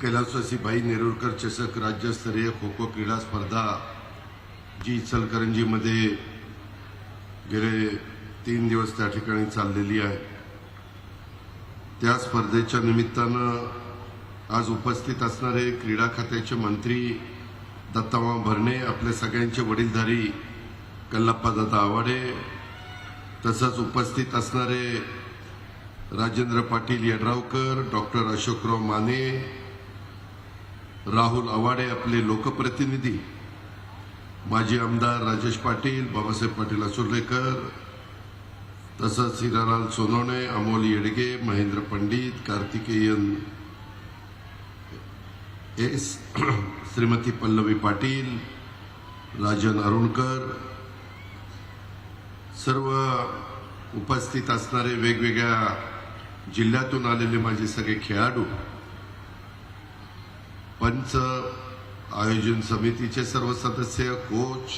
कैलासवासी भाई नेरुरकर चषक राज्यस्तरीय खो खो क्रीडा स्पर्धा जी इचलकरंजीमध्ये गेले 3 दिवस त्या ठिकाणी चाललेली आहे। त्या स्पर्धेच्या निमित्तानं आज उपस्थित असणारे क्रीडा खात्याचे मंत्री दत्तामा भरणे, आपले सगळ्यांचे वडीलधारी कल्लप्पा दादा आवाडे, तसंच उपस्थित असणारे राजेंद्र पाटील यड्रावकर, डॉक्टर अशोकराव माने, राहुल आवाडे, आपले लोकप्रतिनिधी माजी आमदार राजेश पाटील, बाबासाहेब पाटील असुर्लेकर, तसंच हिरालाल सोनवणे, अमोल येडगे, महेंद्र पंडित, कार्तिकेयन एस, श्रीमती पल्लवी पाटील, राजन अरुणकर, सर्व उपस्थित असणारे वेगवेगळ्या जिल्ह्यातून आलेले माझे सगळे खेळाडू, पंच, आयोजन समितीचे सर्व सदस्य, कोच,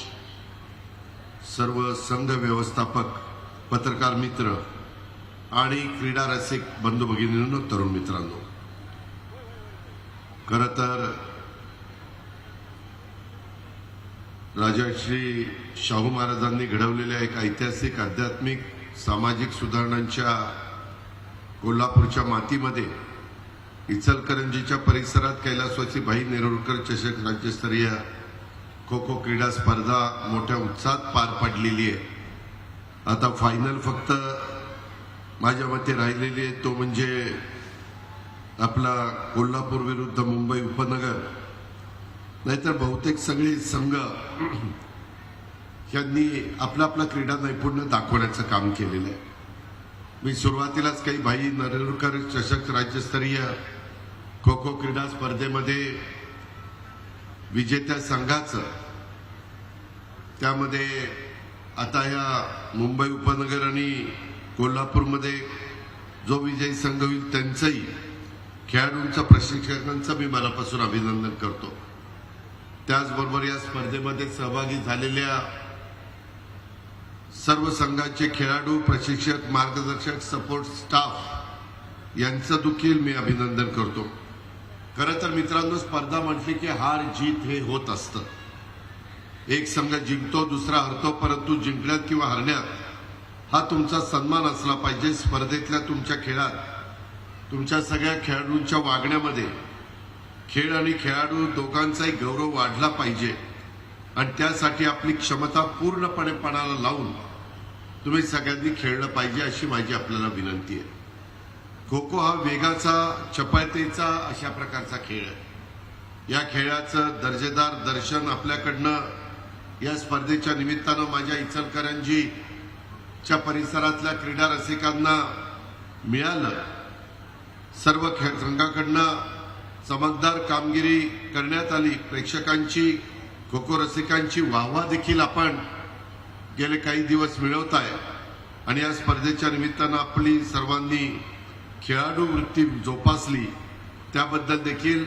सर्व संघ व्यवस्थापक, पत्रकार मित्र आणि क्रीडा रसिक बंधू भगिनींनो, तरुण मित्रांनो, खरं तर राजर्षी शाहू महाराजांनी घडवलेल्या एक ऐतिहासिक आध्यात्मिक सामाजिक सुधारणांच्या कोल्हापूरच्या मातीमध्ये इचलकरंजीच्या परिसरात कैलासवासी भाई नेरुरकर चषक राज्यस्तरीय खो खो क्रीडा स्पर्धा मोठ्या उत्साहात पार पडलेली आहे। आता फायनल फक्त माझ्या मते राहिलेली आहे, तो म्हणजे आपला कोल्हापूर विरुद्ध मुंबई उपनगर। नाहीतर बहुतेक सगळे संघ यांनी आपला आपला क्रीडा नैपुण्य दाखवण्याचं काम केलेलं आहे। मी सुरुवातीलाच काही भाई नेरुरकर चषक राज्यस्तरीय खो खो क्रीडा स्पर्धेमध्ये विजेत्या संघाचं, त्यामध्ये आता या मुंबई उपनगर आणि कोल्हापूरमध्ये जो विजयी संघ होईल त्यांचंही, खेळाडूंच्या प्रशिक्षकांचं मी मनापासून अभिनंदन करतो। त्याचबरोबर या स्पर्धेमध्ये सहभागी झालेल्या सर्व संघाचे खेळाडू, प्रशिक्षक, मार्गदर्शक, सपोर्ट स्टाफ यांचं देखील मी अभिनंदन करतो। खरं तर मित्रांनो, स्पर्धा म्हटली की हार जीत हे होत असतं। एक संघ जिंकतो, दुसरा हरतो, परंतु जिंकण्यात किंवा हरण्यात हा तुमचा सन्मान असला पाहिजे। स्पर्धेतल्या तुमच्या खेळात, तुमच्या सगळ्या खेळाडूंच्या वागण्यामध्ये खेळ आणि खेळाडू दोघांचाही गौरव वाढला पाहिजे आणि त्यासाठी आपली क्षमता पूर्णपणे पणाला लावून तुम्ही सगळ्यांनी खेळलं पाहिजे, अशी माझी आपल्याला विनंती आहे। खो खो हा वेगाचा, चपळतेचा अशा प्रकारचा खेळ आहे। या खेळाचं दर्जेदार दर्शन आपल्याकडनं या स्पर्धेच्या निमित्तानं माझ्या इचलकरंजीच्या परिसरातल्या क्रीडा रसिकांना मिळालं। सर्व खेळ संघाकडनं चमकदार कामगिरी करण्यात आली। प्रेक्षकांची, खो खो रसिकांची वाहवा देखील आपण गेले काही दिवस मिळवत आहे आणि या स्पर्धेच्या निमित्तानं आपली सर्वांनी खेळाडू वृत्ती जोपासली, त्याबद्दल देखील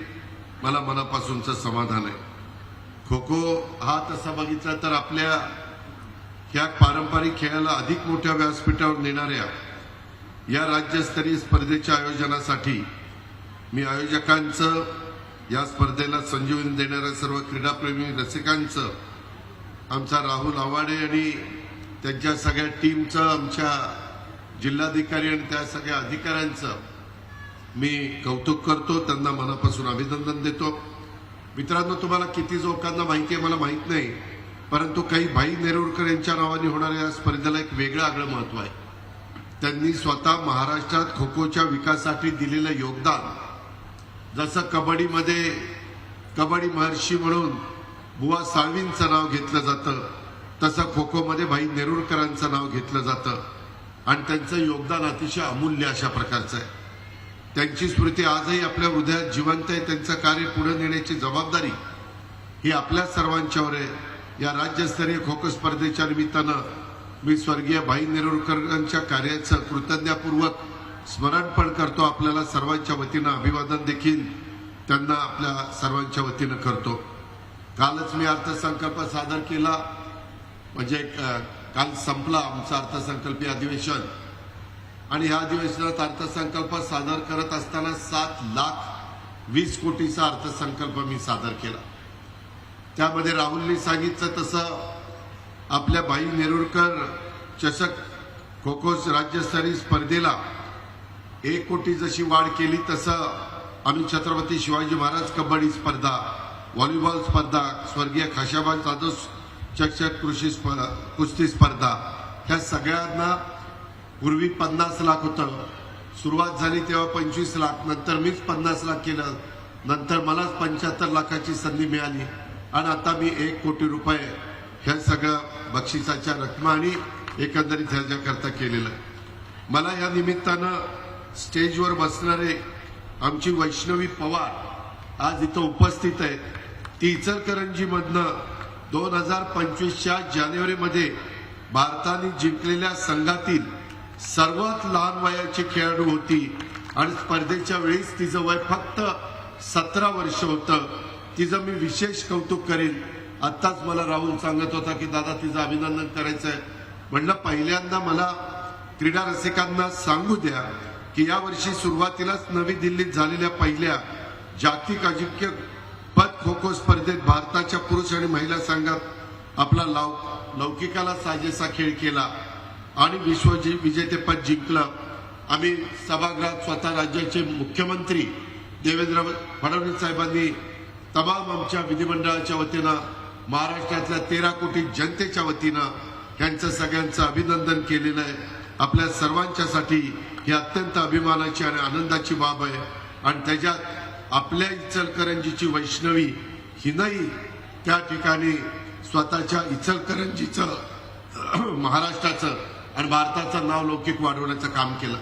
मला मनापासूनचं समाधान आहे। खो खो हा तसा बघितला तर आपल्या ह्या पारंपरिक खेळाला अधिक मोठ्या व्यासपीठावर नेणाऱ्या या राज्यस्तरीय स्पर्धेच्या आयोजनासाठी मी आयोजकांचं, या स्पर्धेला संजीवनी देणाऱ्या सर्व क्रीडाप्रेमी रसिकांचं, आमचा राहुल आवाडे आणि त्यांच्या सगळ्या टीमचं, आमच्या जिल्हाधिकारी आणि त्या सगळ्या अधिकाऱ्यांचं मी कौतुक करतो, त्यांना मनापासून अभिनंदन देतो। मित्रांनो, तुम्हाला किती लोकांना माहिती आहे मला माहित नाही, परंतु काही भाई नेरुरकर यांच्या नावाने होणाऱ्या या स्पर्धेला एक वेगळं आगळं महत्व आहे। त्यांनी स्वतः महाराष्ट्रात खो खोच्या विकासासाठी दिलेलं योगदान, जसं कबड्डीमध्ये कबड्डी महर्षी म्हणून बुवा साळवींचं नाव घेतलं जातं, तसं खो खोमध्ये भाई नेरुरकरांचं नाव घेतलं जातं आणि त्यांचं योगदान अतिशय अमूल्य अशा प्रकारचं आहे। त्यांची स्मृती आजही आपल्या हृदयात जिवंत आहे। त्यांचं कार्य पुढे नेण्याची जबाबदारी ही आपल्या सर्वांच्यावर आहे। या राज्यस्तरीय खो खो स्पर्धेच्या निमित्तानं मी स्वर्गीय भाई नेरुरकरांच्या कार्याचं कृतज्ञतापूर्वक स्मरण पण करतो। आपल्याला सर्वांच्या वतीनं अभिवादन देखील त्यांना आपल्या सर्वांच्या वतीनं करतो। कालच मी अर्थसंकल्प सादर केला, म्हणजे काल संपला आमचं अर्थसंकल्पीय अधिवेशन आणि या अधिवेशनात अर्थसंकल्प सादर करत असताना 7 लाख 20 कोटीचा अर्थसंकल्प मी सादर केला. त्यामध्ये राहुलनी सांगितलं तसं आपल्या भाई नेरुरकर चषक खो खो राज्यस्तरीय स्पर्धेला 1 कोटी जशी वाढ केली तसं आम्ही छत्रपती शिवाजी महाराज कबड्डी स्पर्धा, व्हॉलीबॉल स्पर्धा, स्वर्गीय खाशाबा जाधव चषक कुस्ती स्पर्धा ह्या सगळ्यांना पूर्वी 50 लाख होतं. सुरुवात झाली तेव्हा 25 लाख, नंतर मीच 50 लाख केलं, नंतर मलाच 75 लाखाची संधी मिळाली आणि आता मी 1 कोटी रुपये ह्या सगळ्या बक्षिसाच्या रक्कमा आणि एकंदरीत ह्याच्याकरता केलेलं आहे. मला या निमित्तानं स्टेजवर बसणारे आमची वैष्णवी पवार आज इथं उपस्थित आहे. ती इचलकरंजीमधनं 2025च्या जानेवारीमध्ये भारताने जिंकलेल्या संघातील सर्वात लहान वयाची खेळाडू होती आणि स्पर्धेच्या वेळीच तिचं वय फक्त 17 वर्ष होतं. तिचं मी विशेष कौतुक करेन. आत्ताच मला राहुल सांगत होता की दादा तिचं अभिनंदन करायचंय. म्हणलं पहिल्यांदा मला क्रीडा रसिकांना सांगू द्या की यावर्षी सुरुवातीलाच नवी दिल्लीत झालेल्या पहिल्या जागतिक अजिंक्यपद खो खो स्पर्धेत भारताच्या पुरुष आणि महिला संघात आपला लौकिकाला साजेसा खेळ केला आणि विजेतेपद जिंकलं. आम्ही सभागृहात स्वतः राज्याचे मुख्यमंत्री देवेंद्र फडणवीस साहेबांनी तमाम आमच्या विधिमंडळाच्या वतीनं महाराष्ट्रातल्या 13 कोटी जनतेच्या वतीनं यांचं सगळ्यांचं अभिनंदन केलेलं आहे. आपल्या सर्वांच्यासाठी ही अत्यंत अभिमानाची आणि आनंदाची बाब आहे आणि त्याच्यात आपल्या इचलकरंजीची वैष्णवी हिनंही त्या ठिकाणी स्वतःच्या इचलकरंजीचं, महाराष्ट्राचं आणि भारताचं नाव लौकिक वाढवण्याचं काम केलं.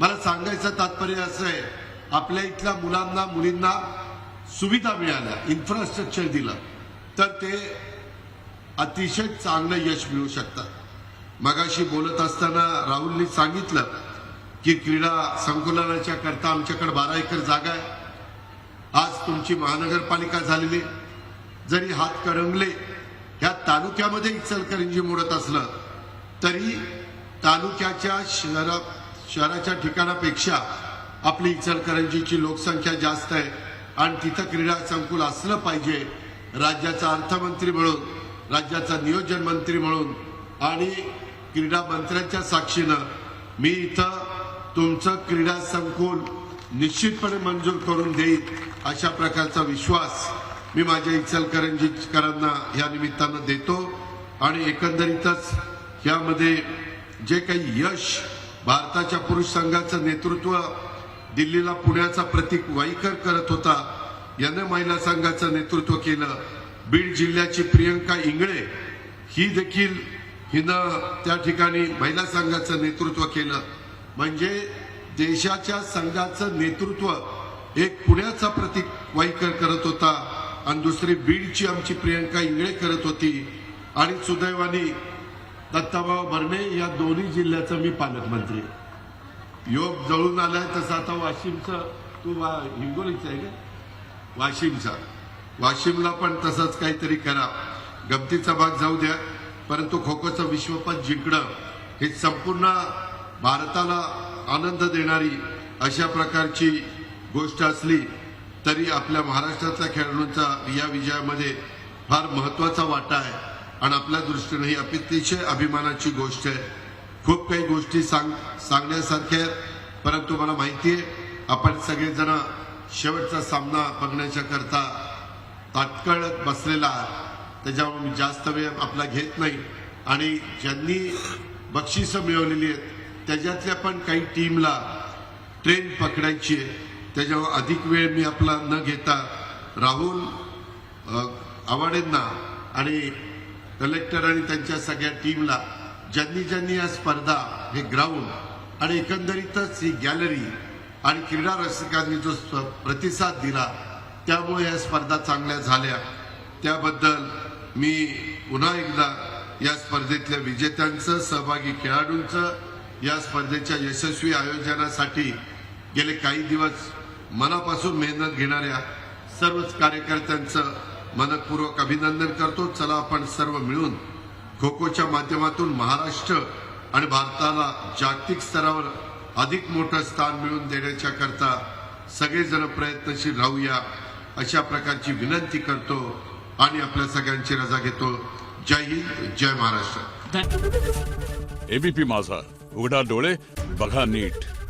मला सांगायचं तात्पर्य असं आहे, आपल्या इथल्या मुलांना मुलींना सुविधा मिळाल्या, इन्फ्रास्ट्रक्चर दिलं तर ते अतिशय चांगलं यश मिळू शकतात. मगाशी बोलत असताना राहुलनी सांगितलं की क्रीडा संकुलनाच्या करता आमच्याकडे 12 एकर जागा आहे. आज तुमची महानगरपालिका झालेली, जरी हात करंगले ह्या तालुक्यामध्ये इचलकरंजी मोडत असलं तरी तालुक्याच्या शहराच्या ठिकाणापेक्षा आपली इचलकरंजीची लोकसंख्या जास्त आहे आणि तिथं क्रीडा संकुल असलं पाहिजे. राज्याचा अर्थमंत्री म्हणून, राज्याचा नियोजन मंत्री म्हणून आणि क्रीडा मंत्र्यांच्या साक्षीनं मी इथं तुमचं क्रीडा संकुल निश्चितपणे मंजूर करून देईन अशा प्रकारचा विश्वास मी माझ्या इचलकरंजीकरांना या निमित्तानं देतो. आणि एकंदरीतच यामध्ये जे काही यश भारताच्या पुरुष संघाचं नेतृत्व दिल्लीला पुण्याचा प्रतीक वाईकर करत होता, याने महिला संघाचं नेतृत्व केलं. बीड जिल्ह्याची प्रियंका इंगळे ही देखील हिनं त्या ठिकाणी महिला संघाचं नेतृत्व केलं. म्हणजे देशाच्या संघाचं नेतृत्व एक पुण्याचा प्रतीक वाईकर करत होता आणि दुसरी बीडची आमची प्रियंका इंगळे करत होती. आणि सुदैवाने दत्ताभाऊ भरणे या दोन्ही जिल्ह्याचा मी पालकमंत्री. योग जळून आलाय तसं आता वाशिमचं, तू हिंगोलीचा आहे का? वाशिमला पण तसंच काहीतरी करा. गमतीचा भाग जाऊ द्या, परंतु खो खोचं विश्वपद जिंकणं हे संपूर्ण भारताला आनंद देणारी अशा प्रकारची गोष्ट असली तरी आपल्या महाराष्ट्रातल्या खेळाडूंचा या विजयामध्ये फार महत्वाचा वाटा आहे आणि आपल्या दृष्टीने ही अतिशय अभिमानाची गोष्ट आहे. खूप काही गोष्टी सांगण्यासारख्या आहेत, परंतु मला माहिती आहे आपण सगळेजण शेवटचा सामना बघण्याच्या करता ताटकळत बसलेला आहे. त्याच्यामुळे मी जास्त वेळ आपला घेत नाही. आणि ज्यांनी बक्षिसं मिळवलेली आहेत त्याच्यातल्या पण काही टीमला ट्रेन पकडायची आहे, त्याच्यावर अधिक वेळ मी आपला न घेता राहुल आवाडेंना आणि कलेक्टर आणि त्यांच्या सगळ्या टीमला ज्यांनी या स्पर्धा, हे ग्राउंड आणि एकंदरीतच ही गॅलरी आणि क्रीडा रसिकांनी जो प्रतिसाद दिला त्यामुळे या स्पर्धा चांगल्या झाल्या, त्याबद्दल मी पुन्हा एकदा या स्पर्धेतल्या विजेत्यांचं, सहभागी खेळाडूंचं, या स्पर्धेच्या यशस्वी आयोजनासाठी गेले काही दिवस मनापासून मेहनत घेणाऱ्या सर्वच कार्यकर्त्यांचं मनपूर्वक अभिनंदन करतो. चला आपण सर्व मिळून खो खोच्या माध्यमातून महाराष्ट्र आणि भारताला जागतिक स्तरावर अधिक मोठं स्थान मिळवून देण्याच्या करता सगळेजण प्रयत्नशील राहूया अशा प्रकारची विनंती करतो आणि आपल्या सगळ्यांची रजा घेतो. जय हिंद, जय महाराष्ट्र. एबीपी माझा, उघडा डोळे बघा नीट.